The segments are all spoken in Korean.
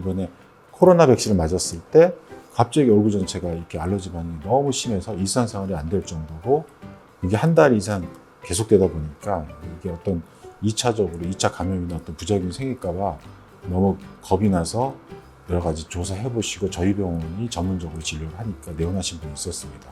이번에 코로나 백신을 맞았을 때 갑자기 얼굴 전체가 이렇게 알러지 반응이 너무 심해서 일상생활이 안 될 정도고, 이게 한 달 이상 계속되다 보니까 이게 어떤 2차 감염이나 어떤 부작용이 생길까 봐 너무 겁이 나서 여러 가지 조사해 보시고 저희 병원이 전문적으로 진료를 하니까 내원하신 분이 있었습니다.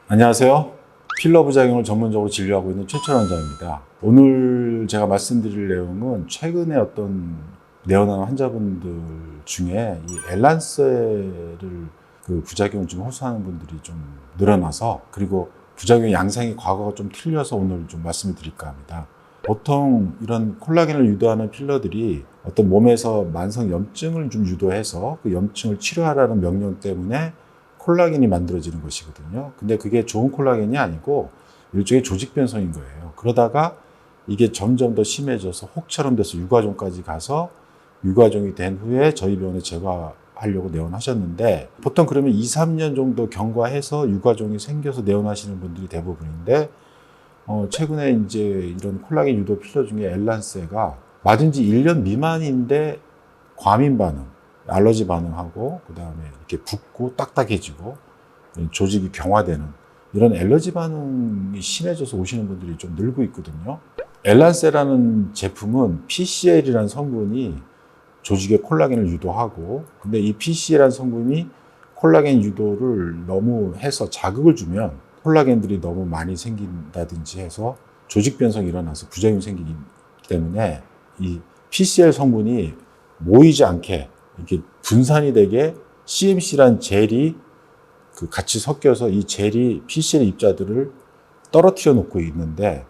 안녕하세요. 필러 부작용을 전문적으로 진료하고 있는 최철 원장입니다. 오늘 제가 말씀드릴 내용은 최근에 어떤 내원하는 환자분들 중에 이 엘란세를 그 부작용을 좀 호소하는 분들이 좀 늘어나서, 그리고 부작용 양상이 과거가 좀 틀려서 오늘 좀 말씀을 드릴까 합니다. 보통 이런 콜라겐을 유도하는 필러들이 어떤 몸에서 만성 염증을 좀 유도해서 그 염증을 치료하라는 명령 때문에 콜라겐이 만들어지는 것이거든요. 근데 그게 좋은 콜라겐이 아니고 일종의 조직 변성인 거예요. 그러다가 이게 점점 더 심해져서 혹처럼 돼서 유과종까지 가서 유과종이 된 후에 저희 병원에 제거하려고 내원하셨는데, 보통 그러면 2, 3년 정도 경과해서 유과종이 생겨서 내원하시는 분들이 대부분인데, 최근에 이제 이런 콜라겐 유도 필러 중에 엘란세가 맞은 지 1년 미만인데 과민 반응, 알러지 반응하고, 그 다음에 이렇게 붓고 딱딱해지고 조직이 경화되는 이런 알러지 반응이 심해져서 오시는 분들이 좀 늘고 있거든요. 엘란세라는 제품은 PCL이라는 성분이 조직에 콜라겐을 유도하고, 근데 이 PCL이라는 성분이 콜라겐 유도를 너무 해서 자극을 주면 콜라겐들이 너무 많이 생긴다든지 해서 조직 변성이 일어나서 부작용이 생기기 때문에 이 PCL 성분이 모이지 않게 이렇게 분산이 되게 CMC란 젤이 같이 섞여서 이 젤이 PCL 입자들을 떨어뜨려 놓고 있는데,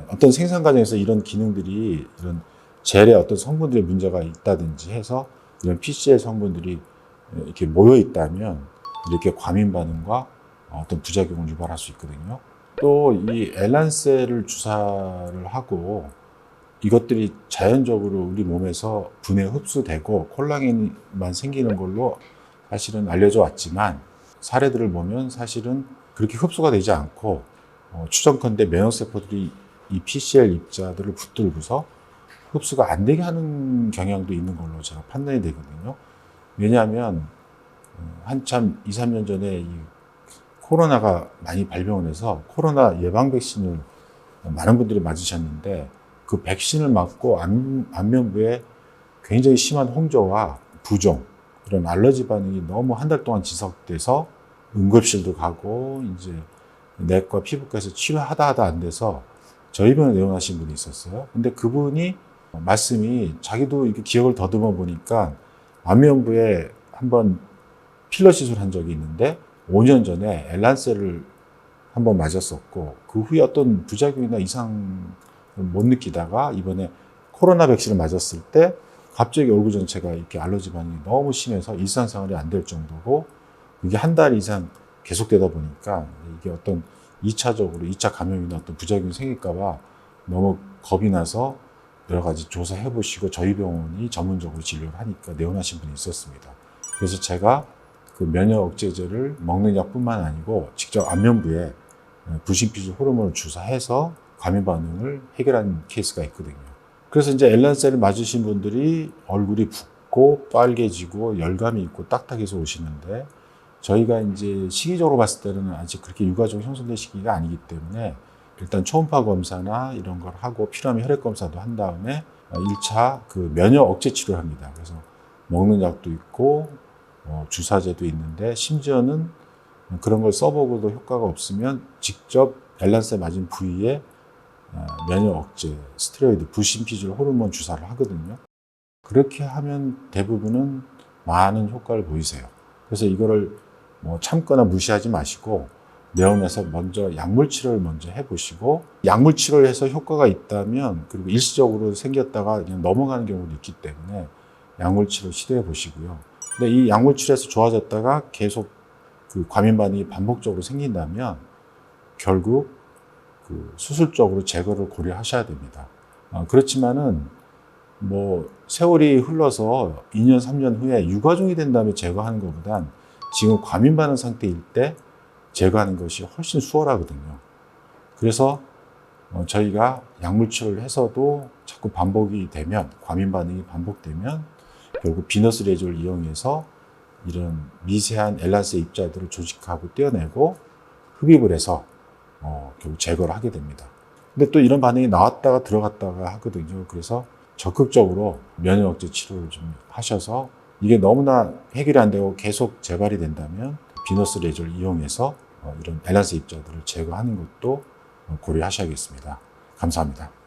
어떤 생산 과정에서 이런 기능들이, 이런 젤에 어떤 성분들의 문제가 있다든지 해서 이런 PCL 성분들이 이렇게 모여 있다면 이렇게 과민 반응과 어떤 부작용을 유발할 수 있거든요. 또 이 엘란세를 주사를 하고 이것들이 자연적으로 우리 몸에서 분해 흡수되고 콜라겐만 생기는 걸로 사실은 알려져 왔지만, 사례들을 보면 사실은 그렇게 흡수가 되지 않고 추정컨대 면역세포들이 이 PCL 입자들을 붙들고서 흡수가 안 되게 하는 경향도 있는 걸로 제가 판단이 되거든요. 왜냐하면 한참 2, 3년 전에 이 코로나가 많이 발병을 해서 코로나 예방 백신을 많은 분들이 맞으셨는데, 그 백신을 맞고 안면부에 굉장히 심한 홍조와 부종, 이런 알러지 반응이 너무 한 달 동안 지속돼서 응급실도 가고 이제 내과 피부과에서 치료하다 안 돼서 저희 병원에 내원하신 분이 있었어요. 근데 그분이 말씀이, 자기도 이렇게 기억을 더듬어 보니까 안면부에 한번 필러 시술한 적이 있는데 5년 전에 엘란세를 한번 맞았었고, 그 후에 어떤 부작용이나 이상 못 느끼다가 이번에 코로나 백신을 맞았을 때 갑자기 얼굴 전체가 이렇게 알러지 반응이 너무 심해서 일상생활이 안 될 정도고, 이게 한 달 이상 계속되다 보니까 이게 어떤 2차 감염이나 어떤 부작용이 생길까 봐 너무 겁이 나서 여러 가지 조사해 보시고 저희 병원이 전문적으로 진료를 하니까 내원하신 분이 있었습니다. 그래서 제가 그 면역 억제제를 먹는 약뿐만 아니고 직접 안면부에 부신피질 호르몬을 주사해서 과민 반응을 해결한 케이스가 있거든요. 그래서 이제 엘란세를 맞으신 분들이 얼굴이 붓고 빨개지고 열감이 있고 딱딱해서 오시는데, 저희가 이제 시기적으로 봤을 때는 아직 그렇게 유가족이 형성된 시기가 아니기 때문에 일단 초음파 검사나 이런 걸 하고 필요하면 혈액 검사도 한 다음에 1차 그 면역 억제 치료를 합니다. 그래서 먹는 약도 있고 주사제도 있는데, 심지어는 그런 걸 써보고도 효과가 없으면 직접 엘란세 맞은 부위에 면역 억제, 스테로이드, 부신피질 호르몬 주사를 하거든요. 그렇게 하면 대부분은 많은 효과를 보이세요. 그래서 이거를 참거나 무시하지 마시고 내원해서 먼저 약물 치료를 먼저 해보시고, 약물 치료를 해서 효과가 있다면, 그리고 일시적으로 생겼다가 그냥 넘어가는 경우도 있기 때문에 약물 치료 시도해 보시고요. 근데 이 약물 치료에서 좋아졌다가 계속 그 과민 반응이 반복적으로 생긴다면 결국 그 수술적으로 제거를 고려하셔야 됩니다. 그렇지만은 세월이 흘러서 2년, 3년 후에 유과종이 된 다음에 제거하는 것보단 지금 과민 반응 상태일 때 제거하는 것이 훨씬 수월하거든요. 그래서 저희가 약물 치료를 해서도 자꾸 반복이 되면, 과민 반응이 반복되면 결국 비너스 레이저를 이용해서 이런 미세한 엘란스의 입자들을 조직하고 떼어내고 흡입을 해서 결국 제거를 하게 됩니다. 근데 또 이런 반응이 나왔다가 들어갔다가 하거든요. 그래서 적극적으로 면역 억제 치료를 좀 하셔서 이게 너무나 해결이 안 되고 계속 재발이 된다면 비너스 레이저를 이용해서 이런 엘란스 입자들을 제거하는 것도 고려하셔야겠습니다. 감사합니다.